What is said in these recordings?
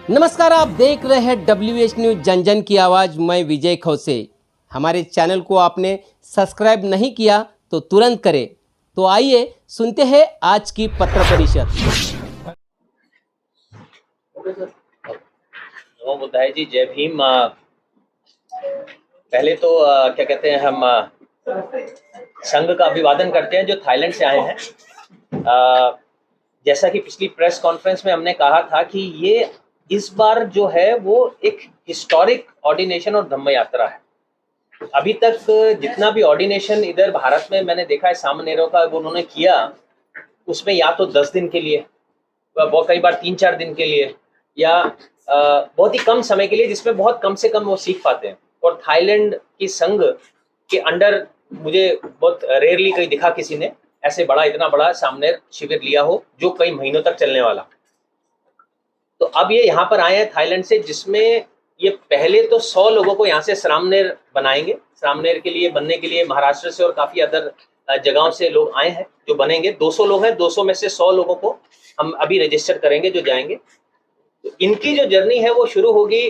नमस्कार, आप देख रहे हैं WH न्यूज जन जन की आवाज़। मैं विजय खौसे। हमारे चैनल को आपने सब्सक्राइब नहीं किया तो तुरंत करें। तो आइए सुनते हैं आज की पत्र परिषद। नमो बुद्धाय जी, जय भीम। पहले तो क्या कहते हैं, हम संघ का अभिवादन करते हैं जो थाईलैंड से आए हैं। जैसा कि पिछली प्रेस कॉन्फ्रेंस में हमने कहा था कि ये इस बार जो है वो एक हिस्टोरिक ऑर्डिनेशन और धम्म यात्रा है। अभी तक जितना भी ऑर्डिनेशन इधर भारत में मैंने देखा है सामनेरों का, वो उन्होंने किया, उसमें या तो 10 दिन के लिए, बहुत कई बार 3-4 दिन के लिए, या बहुत ही कम समय के लिए, जिसमें बहुत कम से कम वो सीख पाते हैं। और थाईलैंड की संघ के अंडर मुझे बहुत रेयरली कहीं दिखा किसी ने ऐसे इतना बड़ा सामने शिविर लिया हो जो कई महीनों तक चलने वाला। तो अब ये यहाँ पर आए हैं थाईलैंड से, जिसमें ये पहले तो 100 लोगों को यहाँ से श्रामनेर बनाएंगे। श्रामनेर के लिए बनने के लिए महाराष्ट्र से और काफी अदर जगहों से लोग आए हैं जो बनेंगे। 200 लोग हैं, 200 में से 100 लोगों को हम अभी रजिस्टर करेंगे जो जाएंगे। तो इनकी जो जर्नी है वो शुरू होगी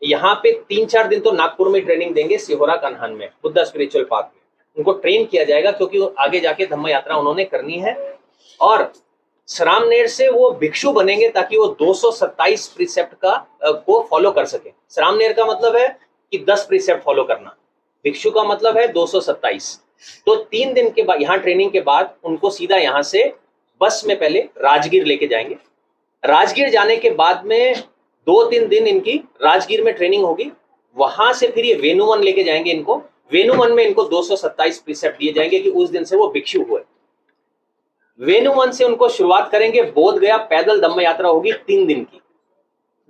यहाँ पे। 3-4 दिन तो नागपुर में ट्रेनिंग देंगे, सिहोरा कन्हान में, बुद्धा स्पिरिचुअल पार्क में उनको ट्रेन किया जाएगा, क्योंकि आगे जाके धम्म यात्रा उन्होंने करनी है। और श्रामनेर से वो भिक्षु बनेंगे ताकि वो 227 प्रीसेप्ट को फॉलो कर सके। श्रामनेर का मतलब है कि 10 प्रीसेप्ट फॉलो करना, भिक्षु का मतलब है 227। तो 3 दिन के बाद यहाँ ट्रेनिंग के बाद उनको सीधा यहाँ से बस में पहले राजगीर लेके जाएंगे। राजगीर जाने के बाद में 2-3 दिन इनकी राजगीर में ट्रेनिंग होगी। वहां से फिर ये वेनुवन लेके जाएंगे इनको। वेनुवन में इनको 227 प्रीसेप्ट दिए जाएंगे कि उस दिन से वो भिक्षु हुए। वेनुवन से उनको शुरुआत करेंगे। बोध गया पैदल धम्म यात्रा होगी 3 दिन की।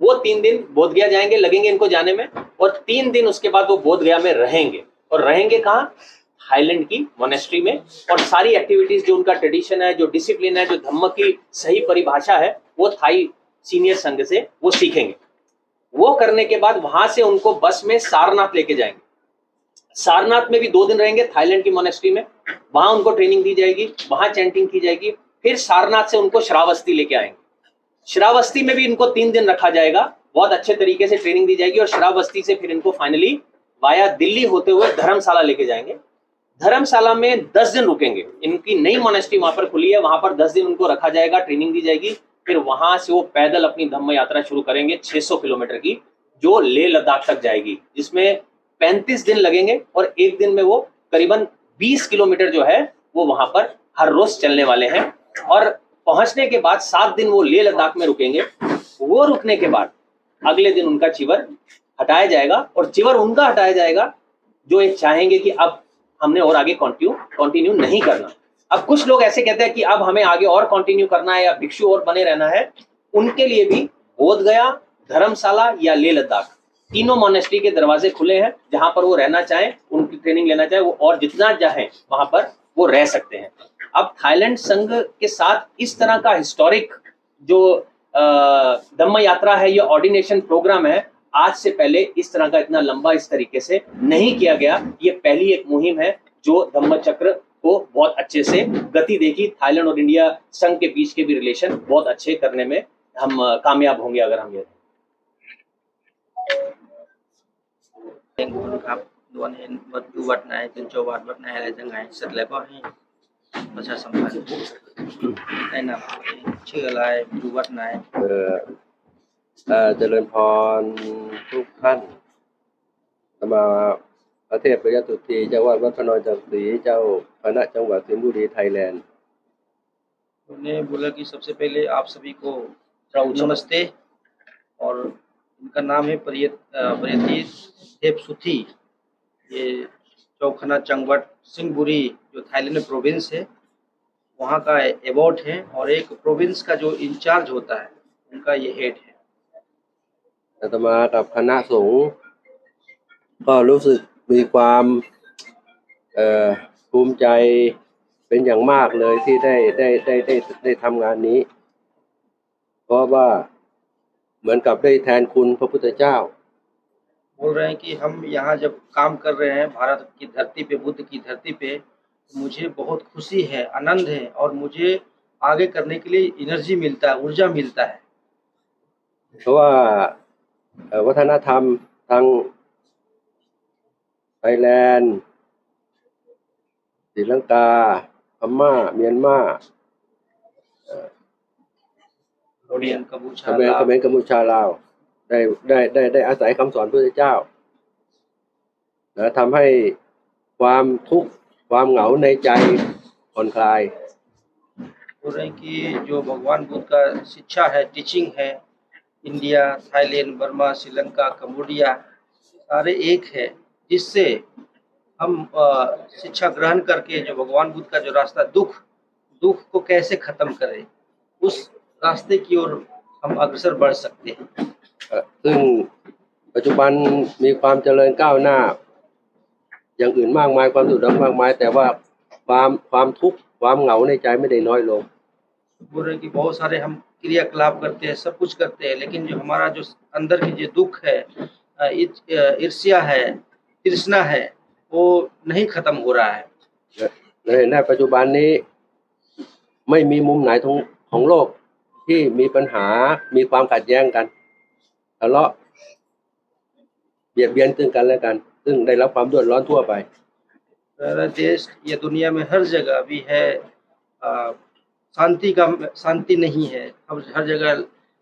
वो 3 दिन बोध गया जाएंगे, लगेंगे इनको जाने में, और 3 दिन उसके बाद वो बोध गया में रहेंगे। और रहेंगे कहाँ? थाईलैंड की मोनेस्ट्री में। और सारी एक्टिविटीज जो उनका ट्रेडिशन है, जो डिसिप्लिन है, जो धम्म की सही परिभाषा है, वो थाई सीनियर संघ से वो सीखेंगे। वो करने के बाद वहां से उनको बस में सारनाथ लेके जाएंगे। सारनाथ में भी 2 दिन रहेंगे थाईलैंड की मोनेस्ट्री में। वहां उनको ट्रेनिंग दी जाएगी, वहां चैंटिंग की जाएगी। फिर सारनाथ से उनको श्रावस्ती लेके आएंगे। श्रावस्ती में भी इनको 3 दिन रखा जाएगा, बहुत अच्छे तरीके से ट्रेनिंग दी जाएगी। और श्रावस्ती से फिर इनको फाइनली वाया दिल्ली होते हुए धर्मशाला लेके जाएंगे। धर्मशाला में 10 दिन रुकेंगे। इनकी नई मोनेस्ट्री वहां पर खुली है, वहां पर 10 दिन उनको रखा जाएगा, ट्रेनिंग दी जाएगी। फिर वहां से वो पैदल अपनी धम्म यात्रा शुरू करेंगे 600 किलोमीटर की, जो लेह लद्दाख तक जाएगी, जिसमें 35 दिन लगेंगे। और एक दिन में वो करीबन 20 किलोमीटर जो है वो वहां पर हर रोज चलने वाले हैं। और पहुंचने के बाद 7 दिन वो लेह लद्दाख में रुकेंगे। वो रुकने के बाद अगले दिन उनका चिवर हटाया जाएगा। और चिवर उनका हटाया जाएगा जो ये चाहेंगे कि अब हमने और आगे कंटिन्यू नहीं करना। अब कुछ लोग ऐसे कहते हैं कि अब हमें आगे और कंटिन्यू करना है या भिक्षु और बने रहना है। उनके लिए भी बोध गया, धर्मशाला या लेह लद्दाख, तीनों मोनेस्ट्री के दरवाजे खुले हैं। जहां पर वो रहना चाहें, उनकी ट्रेनिंग लेना चाहे, वो और जितना चाहें वहां पर वो रह सकते हैं। अब थाईलैंड संघ के साथ इस तरह का हिस्टोरिक जो धम्म यात्रा है, ये ऑर्डिनेशन प्रोग्राम है, आज से पहले इस तरह का इतना लंबा इस तरीके से नहीं किया गया। ये पहली एक मुहिम है जो धम्म चक्र को बहुत अच्छे से गति देगी। थाईलैंड और इंडिया संघ के बीच के भी रिलेशन बहुत अच्छे करने में हम कामयाब होंगे अगर हम ये ครับล้วนเห็นวัดอยู่วัดไหนเป็นเจ้าวัดวัดไหนอะไรยังไงเสร็จแล้วก็ให้ประชาสัมพันธ์แนะนำตัวเองชื่ออะไรอยู่วัดไหนเจริญพรทุกท่านมาประเทศปริยัติสุทธีเจ้าวาดวัดพระนอนจำศรีเจ้าคณะจังหวัดสิงห์บุรีไทยแลนด์ उन्होंने बोला कि सबसे पहले आप सभी को नमस्ते। और इनका नाम है प्रियति देव सुथी। ये चौखना चंगवट सिंहबुरी जो थाईलैंड में प्रोविंस है वहाँ का एबॉट है। और एक प्रोविंस का जो इंचार्ज होता है उनका ये हेड है। อาตมากับคณะสงฆ์ก็รู้สึกมีความภูมิใจเป็นอย่างมากเลยที่ได้ทำงานนี้เพราะว่าเหมือนกับได้แทนคุณพระพุทธเจ้า बोल रहे हैं कि हम यहाँ जब काम कर रहे हैं भारत की धरती पे, बुद्ध की धरती पे, तो मुझे बहुत खुशी है, आनंद है और मुझे आगे करने के लिए एनर्जी मिलता है, ऊर्जा मिलता है। เพราะว่าวัฒนธรรมทางไทยแลนด์ศรีลังกาพม่าเมียนมา कोरियन เข कबूचा มร लाव กัมพูชาลาวได้อาศัยคำสอนพระพุทธเจ้านะทำให้ความทุกข์ความเหงาในใจผ่อนคลาย बोल रहे हैं कि जो भगवान बुद्ध का शिक्षा है, टीचिंग है, India, Thailand, Burma, Sri Lanka, Cambodia सारे एक है, जिससे हम शिक्षा ग्रहण करके जो भगवान बुद्ध का जो रास्ता दुख को कैसे खत्म करें, उस रास्ते की ओर हम अग्रसर बढ़ सकते हैं। ซึ่งปัจจุบันมีความเจริญก้าวหน้าอย่างอื่นมากมายความสุขมากมายแต่ว่าความทุกข์ความเหงาในใจไม่ได้น้อยลง बोल रहे हैं कि बहुत सारे हम क्रियाकलाप करते हैं, सब कुछ करते हैं, लेकिन जो हमारा जो अंदर की जो दुख है, ईर्ष्या है, तृष्णा है, वो नहीं खत्म हो रहा है। ในปัจจุบันนี้ไม่มีมุมไหนของโลกที่มีปัญหามีความขัดแย้งกันทะเลาะเบียดเบียนซึ่งกันและกันซึ่งได้รับความเดือดร้อนทั่วไป हमारा देश या दुनिया में हर जगह भी है, शांति नहीं है, हर जगह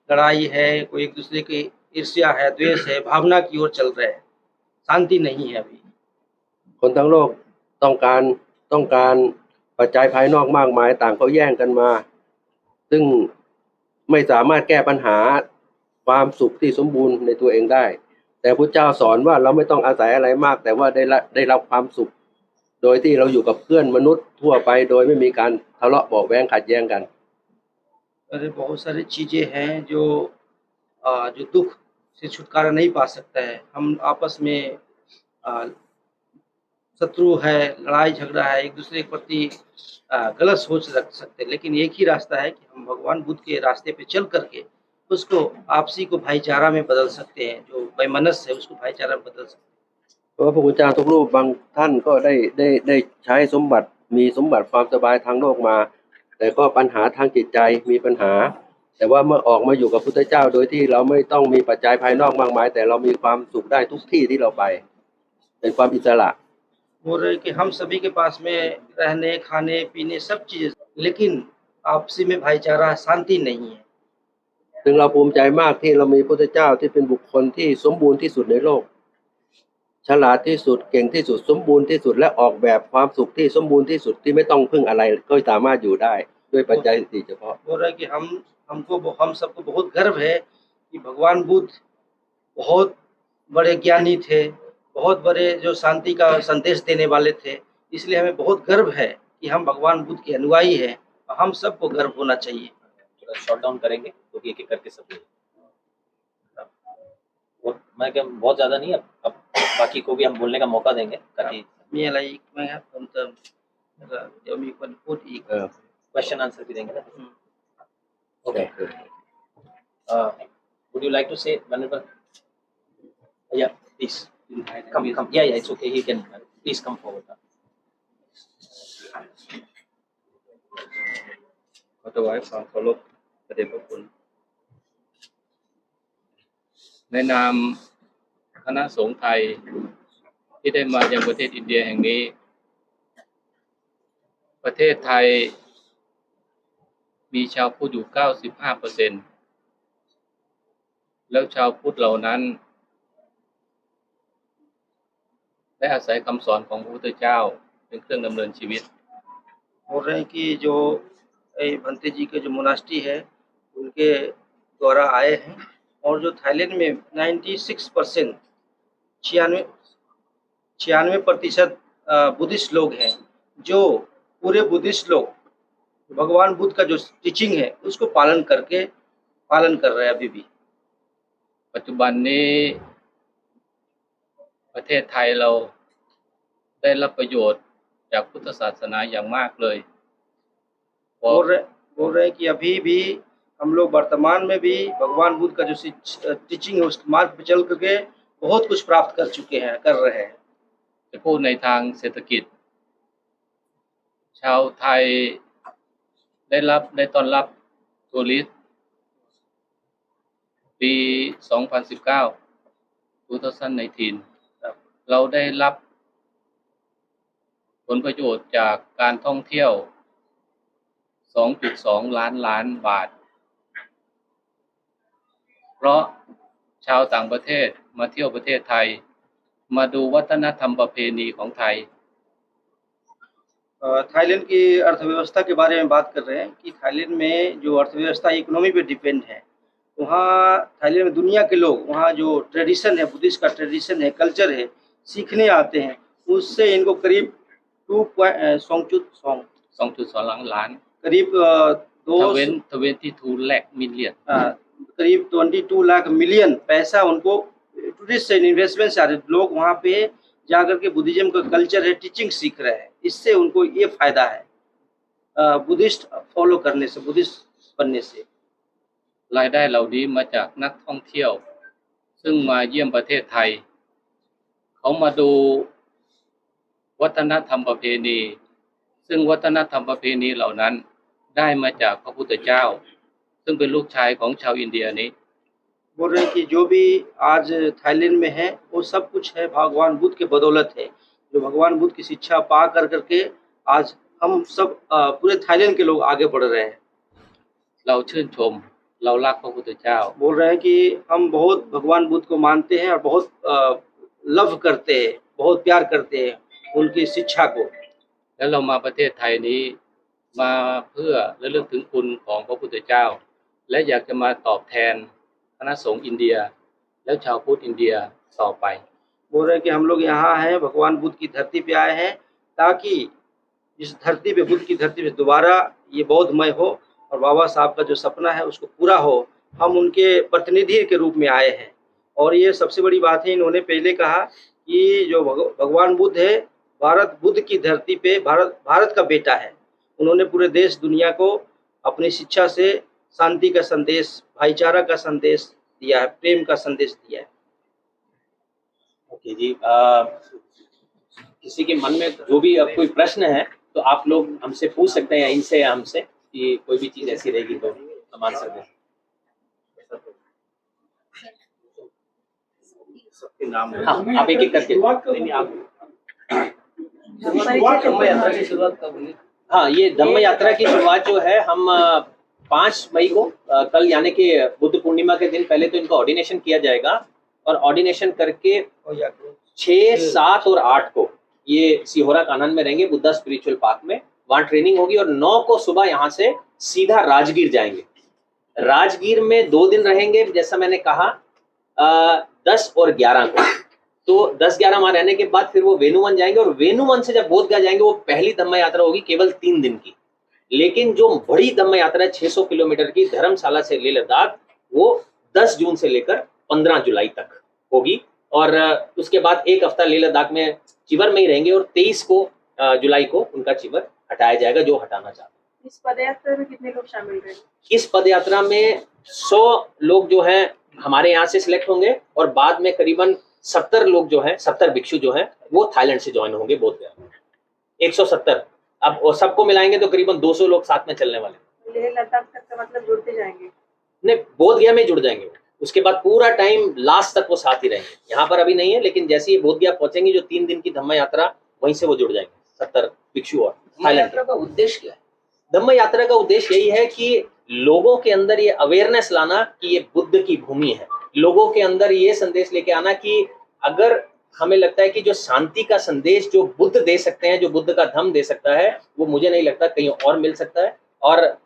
लड़ाई है, कोई एक दूसरे की ईर्ष्या है, द्वेष है, भावना की ओर चल रहे हैं, शांति नहीं है अभी। คนทั้งโลกต้องการปัจจัยภายนอกมากมายต่างเขาแย่งกันมา ซึ่งไม่สามารถแก้ปัญหาความสุขที่สมบูรณ์ในตัวเองได้ แต่พระเจ้าสอนว่าเราไม่ต้องอาศัยอะไรมากแต่ว่าได้รับความสุขโดยที่เราอยู่กับเพื่อนมนุษย์ทั่วไปโดยไม่มีการทะเลาะเบาะแว้งขัดแย้งกัน अरे बहुत सारी चीजें हैं जो दुख से छुटकारा नहीं पा सकता है। हम आपस में शत्रु है, लड़ाई झगड़ा है, एक दूसरे के प्रति गलत सोच रख सकते हैं, लेकिन एक ही रास्ता है कि हम भगवान बुद्ध के रास्ते पे चल करके उसको आपसी को भाईचारा में बदल सकते हैं, जो वैमनस्य है उसको भाईचारा में बदल सकते हैं। เพราะว่าพระพุทธเจ้าทุกรูปบางท่านก็ได้ใช้สมบัติมีสมบัติความสบายทางโลกมา แต่ก็ปัญหาทางจิตใจมีปัญหา แต่ว่าเมื่อออกมาอยู่กับพุทธเจ้าโดยที่เราไม่ต้องมีปัจจัยภายนอกมากมาย แต่เรามีความสุขได้ทุกที่ที่เราไปเป็นความอิสระ बोल रहे कि हम सभी के पास में रहने खाने पीने सब चीज, लेकिन आपसी में भाईचारा शांति नहीं है। ซึ่งเราภูมิใจมากที่เรามีพุทธเจ้าที่เป็นบุคคลที่สมบูรณ์ที่สุดในโลกฉลาดที่สุดเก่งที่สุดสมบูรณ์ที่สุดและออกแบบความสุขที่สมบูรณ์ที่สุดที่ไม่ต้องพึ่งอะไรก็สามารถอยู่ได้ด้วยปัจจัยสี่เฉพาะ बोल रहे कि हम सबको बहुत गर्व है कि भगवान बुद्ध बहुत बड़े ज्ञानी थे, बहुत बड़े जो शांति का संदेश देने वाले थे, इसलिए हमें बहुत गर्व है कि हम भगवान बुद्ध के अनुयायी हैं और हम सबको गर्व होना चाहिए। थोड़ा शॉर्ट डाउन करेंगे तो एक एक करके सब वो मैं क्या बहुत ज्यादा नहीं, अब बाकी को भी हम बोलने का मौका देंगे ताकि มีอะไรอีกไหมครับเพิ่มเติมแล้วก็เดี๋ยวมีคนพูดอีก क्वेश्चन आंसर भी देंगे ना. อืม Okay. Would you like to say, Venerable? Yeah, please. Come. Yeah, it's okay. He can. Please come forward. ขอถวายความเคารพพระเดชพระคุณ ในนามคณะสงฆ์ไทยที่ได้มายังประเทศอินเดียแห่งนี้ ประเทศไทยมีชาวพุทธอยู่ 95% แล้วชาวพุทธเหล่านั้นได้อาศัยคำสอนของพระพุทธเจ้าเป็นเครื่องดำเนินชีวิต बोल रहे हैं कि जो भंते जी के जो मोनास्ट्री है उनके द्वारा आए हैं और जो थाईलैंड में 96% 96% बुद्धिस्ट लोग हैं, जो पूरे बुद्धिस्ट लोग भगवान बुद्ध का जो टीचिंग है उसको पालन कर रहे हैं अभी भी। ปัจจุบันนี้ประเทศไทยเราได้รับประโยชน์จากพุทธศาสนาอย่างมากเลย बोल रहे हैं कि अभी भी हम लोग वर्तमान में भी भगवान बुद्ध का जो टीचिंग है उस मार्ग पर चल करके बहुत कुछ प्राप्त कर रहे हैं। จะพูดในทางเศรษฐกิจ ชาวไทยได้ต้อนรับทัวริสต์ ปี 2019 เราได้รับผลประโยชน์จากการท่องเที่ยว 2.2 ล้านบาท เพราะชาวต่างประเทศมาเที่ยวประเทศไทย มาดูวัฒนธรรมประเพณีของไทย थाईलैंड की अर्थव्यवस्था के बारे में बात कर रहे हैं कि थाईलैंड में जो अर्थव्यवस्था इकोनॉमी पे डिपेंड है, वहाँ थाईलैंड में दुनिया के लोग वहाँ जो ट्रेडिशन है, बुद्धिस्ट का ट्रेडिशन है, कल्चर है, सीखने आते हैं। उससे इनको करीब 2.2 ล้าน करीब 22 lakh million करीब 22 लाख मिलियन पैसा उनको टूरिस्ट से इन्वेस्टमेंट से आ रहे हैं। लोग वहाँ पे जाकर के बुद्धिज्म का कल्चर है, टीचिंग सीख रहे हैं। इससे उनको ये फायदा है बुद्धिस्ट फॉलो करने से, बुद्धिस्ट बनने से। รายได้เหล่านี้มาจากนักท่องเที่ยว ซึ่งมาเยี่ยมประเทศไทย เขามาดูวัฒนธรรมประเพณี ซึ่งวัฒนธรรมประเพณีเหล่านั้นได้มาจากพระพุทธเจ้า ซึ่งเป็นลูกชายของชาวอินเดียนี้ बोल रहे हैं कि जो भी आज थाईलैंड में है वो सब कुछ है भगवान बुद्ध के बदौलत है। जो भगवान बुद्ध की शिक्षा पा कर करके आज हम सब पूरे थाईलैंड के लोग आगे बढ़ रहे हैं। เราชื่นชม เรารักพระพุทธเจ้า बोल रहे हैं कि हम बहुत भगवान बुद्ध को मानते हैं और बहुत लव करते हैं, बहुत प्यार करते हैं उनकी शिक्षा को। แล้วเรามาประเทศไทยนี้มาเพื่อระลึกถึงคุณของพระพุทธเจ้า และอยากจะมาตอบแทนคณะสงฆ์อินเดีย และชาวพุทธอินเดียต่อไป बोल रहे हैं कि हम लोग यहाँ हैं, भगवान बुद्ध की धरती पे आए हैं, ताकि इस धरती पे, बुद्ध की धरती पे दोबारा ये बौद्धमय हो और बाबा साहब का जो सपना है उसको पूरा हो। हम उनके प्रतिनिधि के रूप में आए हैं। और ये सबसे बड़ी बात है, इन्होंने पहले कहा कि जो भगवान बुद्ध है, भारत बुद्ध की धरती पे भारत का बेटा है। उन्होंने पूरे देश दुनिया को अपनी शिक्षा से शांति का संदेश, भाईचारा का संदेश दिया है, प्रेम का संदेश दिया है। ओके जी, किसी के मन में जो भी अब कोई प्रश्न है तो आप लोग हमसे पूछ सकते हैं, या इनसे या हमसे, कि कोई भी चीज ऐसी रहेगी तो हम आंसर दें। हाँ, आप एक एक करके। हाँ, ये धम्म यात्रा की शुरुआत जो है हम 5 मई को कल यानी कि बुद्ध पूर्णिमा के दिन पहले तो इनका ऑर्डिनेशन किया जाएगा, और ऑर्डिनेशन करके 6, 7 और 8 को ये सिहोरा कानन में रहेंगे, बुद्धा स्पिरिचुअल पार्क में, वहाँ ट्रेनिंग होगी। और 9 को सुबह यहाँ से सीधा राजगीर जाएंगे। राजगीर में 2 दिन रहेंगे, जैसा मैंने कहा 10 और 11 को। तो 10-11 वहाँ रहने के बाद फिर वो वेनुवन जाएंगे, और वेनुवन से जब बोधगया जाएंगे वो पहली धम्म यात्रा होगी केवल 3 दिन की। लेकिन जो बड़ी धम्म यात्रा है 600 किलोमीटर की धर्मशाला से लेह लद्दाख, वो 10 जून से लेकर 15 जुलाई तक होगी। और उसके बाद 1 हफ्ता लेह लद्दाख में चिवर में ही रहेंगे, और 23 जुलाई को उनका चिवर हटाया जाएगा जो हटाना चाहते हैं। इस पदयात्रा में कितने लोग शामिल रहेंगे? इस पदयात्रा में 100 लोग जो हैं हमारे यहाँ से सिलेक्ट होंगे, और बाद में करीबन 70 लोग जो हैं, 70 भिक्षु जो हैं वो थाईलैंड से ज्वाइन होंगे बोधगया में। 170 अब और सबको मिलाएंगे तो करीबन 200 लोग साथ में चलने वाले। लेह लद्दाख तक का मतलब जुड़ते जाएंगे? नहीं, बोधगया में जुड़ जाएंगे। उसके बाद पूरा टाइम लास्ट तक वो साथ ही रहेंगे। यहाँ पर अभी नहीं है, लेकिन जैसे ही बोधगया पहुंचेंगे जो 3 दिन की धम्म यात्रा, वहीं से वो जुड़ जाएंगे 70 भिक्षु। और थाईलैंड का उद्देश्य क्या है? धम्म यात्रा का उद्देश्य यही है कि लोगों के अंदर ये अवेयरनेस लाना कि ये बुद्ध की भूमि है। लोगों के अंदर ये संदेश लेके आना कि अगर हमें लगता है कि जो शांति का संदेश जो बुद्ध दे सकते हैं, जो बुद्ध का धम्म दे सकता है, वो मुझे नहीं लगता कहीं और मिल सकता है। और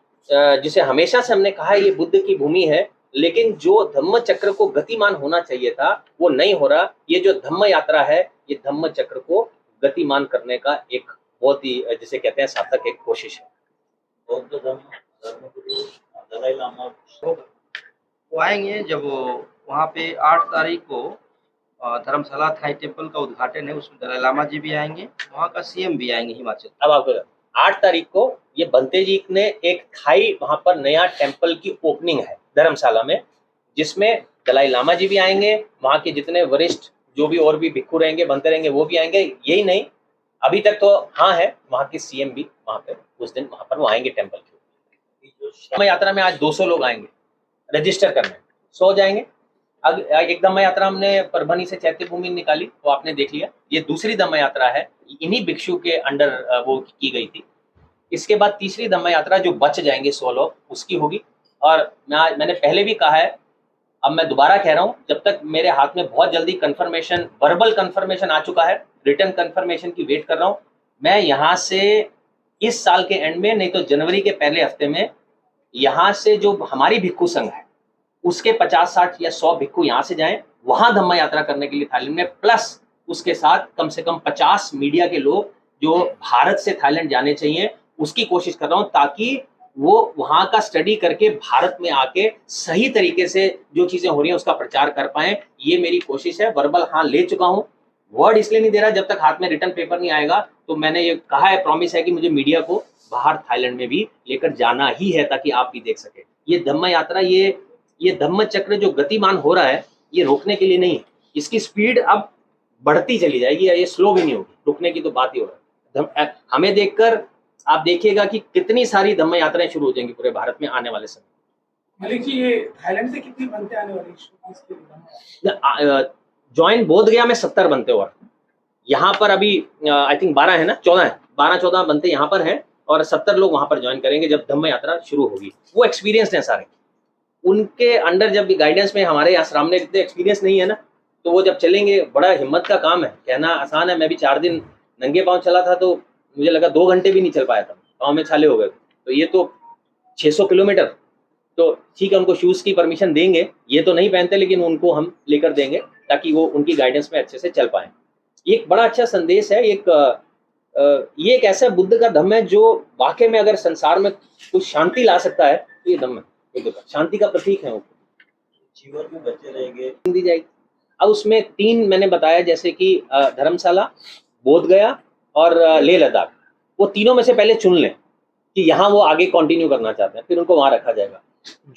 जिसे हमेशा से हमने कहा है ये बुद्ध की भूमि है, लेकिन जो धम्म चक्र को गतिमान होना चाहिए था वो नहीं हो रहा। ये जो धम्म यात्रा है, ये धम्म चक्र को गतिमान करने का एक बहुत ही, जिसे कहते हैं, सार्थक एक कोशिश है। वो आएंगे जब वहाँ पे 8 तारीख को धर्मशाला थाई टेम्पल का उद्घाटन है, उसमें दलाई लामा जी भी आएंगे, वहाँ का सीएम भी आएंगे हिमाचल। अब आपको 8 तारीख को ये बंते जी ने एक थाई वहाँ पर नया टेम्पल की ओपनिंग है धर्मशाला में, जिसमें दलाई लामा जी भी आएंगे, वहाँ के जितने वरिष्ठ जो भी और भी भिक्खु रहेंगे, बनते रहेंगे, वो भी आएंगे। यही नहीं, अभी तक तो हाँ है, वहाँ के सीएम भी वहाँ पे उस दिन वहाँ पर वो आएंगे टेम्पल के। यात्रा में आज 200 लोग आएंगे रजिस्टर करने, 100 जाएंगे। अब एक धम्म यात्रा हमने परभनी से चैत्य भूमि निकाली, वो आपने देख लिया। ये दूसरी धम्म यात्रा है, इन्हीं भिक्षु के अंडर वो की गई थी। इसके बाद तीसरी धम्म यात्रा जो बच जाएंगे 100 लोग, उसकी होगी। और मैंने पहले भी कहा है, अब मैं दोबारा कह रहा हूँ, जब तक मेरे हाथ में बहुत जल्दी कंफर्मेशन, वर्बल कंफर्मेशन आ चुका है, रिटर्न कंफर्मेशन की वेट कर रहा हूँ। मैं यहाँ से इस साल के एंड में, नहीं तो जनवरी के पहले हफ्ते में, यहाँ से जो हमारी भिक्षु संघ है उसके 50-60 या 100 भिक्षु यहाँ से जाएं वहां धम्म यात्रा करने के लिए थाईलैंड में, प्लस उसके साथ कम से कम 50 मीडिया के लोग जो भारत से थाईलैंड जाने चाहिए, उसकी कोशिश कर रहा हूँ, ताकि वो वहां का स्टडी करके भारत में आके सही तरीके से जो चीजें हो रही हैं उसका प्रचार कर पाए। ये मेरी कोशिश है। वर्बल हाँ ले चुका हूँ, वर्ड इसलिए नहीं दे रहा, जब तक हाथ में रिटर्न पेपर नहीं आएगा तो मैंने ये कहा है, प्रॉमिस है कि मुझे मीडिया को बाहर थाईलैंड में भी लेकर जाना ही है, ताकि आप भी देख सके। ये धम्म यात्रा, ये धम्म चक्र जो गतिमान हो रहा है, ये रोकने के लिए नहीं है। इसकी स्पीड अब बढ़ती चली जाएगी, ये स्लो भी नहीं होगी, रुकने की तो बात ही हो रहा है। हमें देखकर आप देखिएगा कि कितनी सारी धम्म यात्राएं शुरू हो जाएंगी पूरे भारत में आने वाले समय। मलिक जी, ये थाईलैंड से कितनी बनते आने वाली ज्वाइन बोध गया में 70 बनते, और यहाँ पर अभी आई थिंक 12 है ना, 14 है, 12-14 बनते यहाँ पर हैं, और 70 लोग वहां पर ज्वाइन करेंगे जब धम्म यात्रा शुरू होगी। वो एक्सपीरियंस है सारे, उनके अंडर जब गाइडेंस में हमारे यहाँ सामने इतने एक्सपीरियंस नहीं है ना, तो वो जब चलेंगे, बड़ा हिम्मत का काम है। कहना आसान है, मैं भी 4 दिन नंगे पांव चला था तो मुझे लगा 2 घंटे भी नहीं चल पाया था, पाँव में छाले हो गए। तो ये तो 600 किलोमीटर, तो ठीक है, उनको शूज की परमिशन देंगे, ये तो नहीं पहनते, लेकिन उनको हम लेकर देंगे ताकि वो उनकी गाइडेंस में अच्छे से चल पाए। ये एक बड़ा अच्छा संदेश है। ये एक ऐसा बुद्ध का धम्म है जो वाकई में अगर संसार में कुछ शांति ला सकता है तो ये धम्म है, बुद्ध का शांति का प्रतीक है। वो जीवन में बचे रहेंगे दी जाएगी। अब उसमें 3 मैंने बताया, जैसे कि धर्मशाला, बोध गया और लेह लद्दाख, वो तीनों में से पहले चुन लें कि यहाँ वो आगे कंटिन्यू करना चाहते हैं, फिर उनको वहां रखा जाएगा।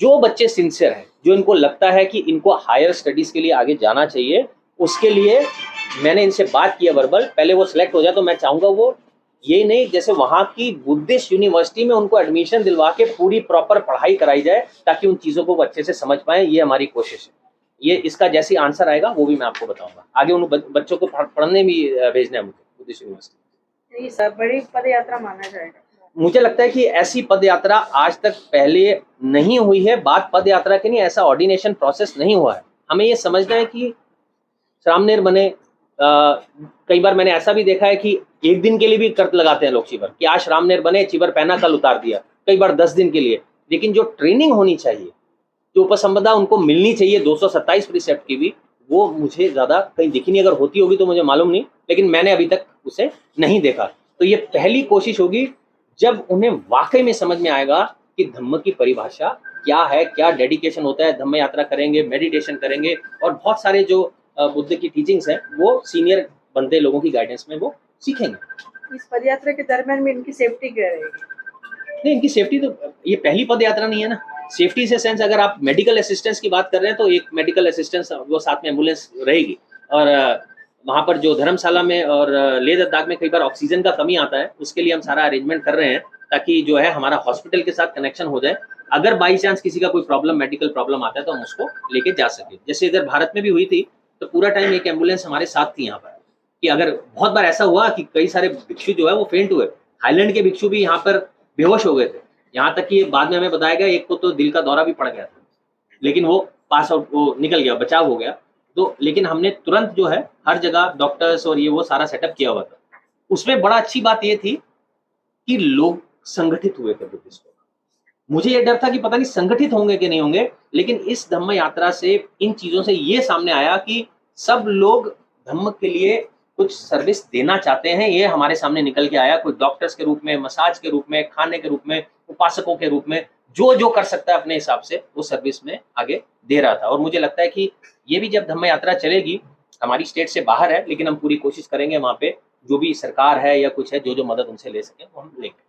जो बच्चे सिंसियर हैं, जो इनको लगता है कि इनको हायर स्टडीज के लिए आगे जाना चाहिए, उसके लिए मैंने इनसे बात किया वर्बल, पहले वो सिलेक्ट हो जाए तो मैं चाहूंगा वो ये नहीं, जैसे वहाँ की बुद्धिस्ट यूनिवर्सिटी में उनको एडमिशन दिलवा के पूरी प्रॉपर पढ़ाई कराई जाए, ताकि उन चीज़ों को वो अच्छे से समझ पाए। ये हमारी कोशिश है। ये इसका जैसी आंसर आएगा वो भी मैं आपको बताऊंगा। आगे उन बच्चों को पढ़ने भी भेजना है मुझे बुद्धिस्ट यूनिवर्सिटी। ये सब बड़ी पद यात्रा माना जाएगा। मुझे लगता है कि ऐसी पद यात्रा आज तक पहले नहीं हुई है। बात पद यात्रा की नहीं, ऐसा ऑर्डिनेशन प्रोसेस नहीं हुआ है। हमें ये समझना है कि श्रामनेर बने, कई बार मैंने ऐसा भी देखा है कि एक दिन के लिए भी कर्त लगाते हैं लोग चिबर, कि आज श्रामनेर बने, चिबर पहना, कल उतार दिया, कई बार 10 दिन के लिए। लेकिन जो ट्रेनिंग होनी चाहिए, जो उपसंपदा उनको मिलनी चाहिए 227 प्रीसेप्ट की भी, वो मुझे ज़्यादा कहीं दिखी नहीं। अगर होती होगी तो मुझे मालूम नहीं, लेकिन मैंने अभी तक उसे नहीं देखा। तो ये पहली कोशिश होगी जब उन्हें वाकई में समझ में आएगा कि धम्म की परिभाषा क्या है, क्या डेडिकेशन होता है। धम्म यात्रा करेंगे, मेडिटेशन करेंगे, और बहुत सारे जो बुद्ध की टीचिंग्स हैं वो सीनियर बनते लोगों की गाइडेंस में वो सीखेंगे। इस पद यात्रा के दरमियान में इनकी सेफ्टी क्या रहेगी? नहीं, इनकी सेफ्टी तो, ये पहली पद यात्रा नहीं है ना। सेफ्टी से सेंस, अगर आप मेडिकल असिस्टेंस की बात कर रहे हैं तो एक मेडिकल असिस्टेंस वो साथ में एम्बुलेंस रहेगी। और वहाँ पर जो धर्मशाला में और लेह लद्दाख में कई बार ऑक्सीजन का कमी आता है, उसके लिए हम सारा अरेंजमेंट कर रहे हैं, ताकि जो है हमारा हॉस्पिटल के साथ कनेक्शन हो जाए। अगर बाई चांस किसी का कोई प्रॉब्लम, मेडिकल प्रॉब्लम आता है तो हम उसको लेके जा सके। जैसे इधर भारत में भी हुई थी, तो पूरा टाइम एक एम्बुलेंस हमारे साथ थी यहाँ पर, कि अगर बहुत बार ऐसा हुआ कि कई सारे भिक्षु जो है वो फेंट हुए। थाईलैंड के भिक्षु भी यहाँ पर बेहोश हो गए थे, यहाँ तक कि बाद में हमें बताया गया एक को तो दिल का दौरा भी पड़ गया था, लेकिन वो पास आउट, वो निकल गया, बचाव हो गया। तो लेकिन हमने तुरंत जो है हर जगह डॉक्टर्स और ये वो सारा सेटअप किया हुआ था। उसमें बड़ा अच्छी बात ये थी कि लोग संगठित हुए थे बुद्धिस्ट लोग। मुझे ये डर था कि पता नहीं संगठित होंगे कि नहीं होंगे, लेकिन इस धम्म यात्रा से, इन चीजों से ये सामने आया कि सब लोग धम्म के लिए कुछ सर्विस देना चाहते हैं। ये हमारे सामने निकल के आया। कोई डॉक्टर्स के रूप में, मसाज के रूप में, खाने के रूप में, उपासकों के रूप में, जो जो कर सकता है अपने हिसाब से वो सर्विस में आगे दे रहा था। और मुझे लगता है कि ये भी जब धम्म यात्रा चलेगी, हमारी स्टेट से बाहर है, लेकिन हम पूरी कोशिश करेंगे वहाँ पे जो भी सरकार है या कुछ है, जो जो मदद उनसे ले सके वो हम लेंगे।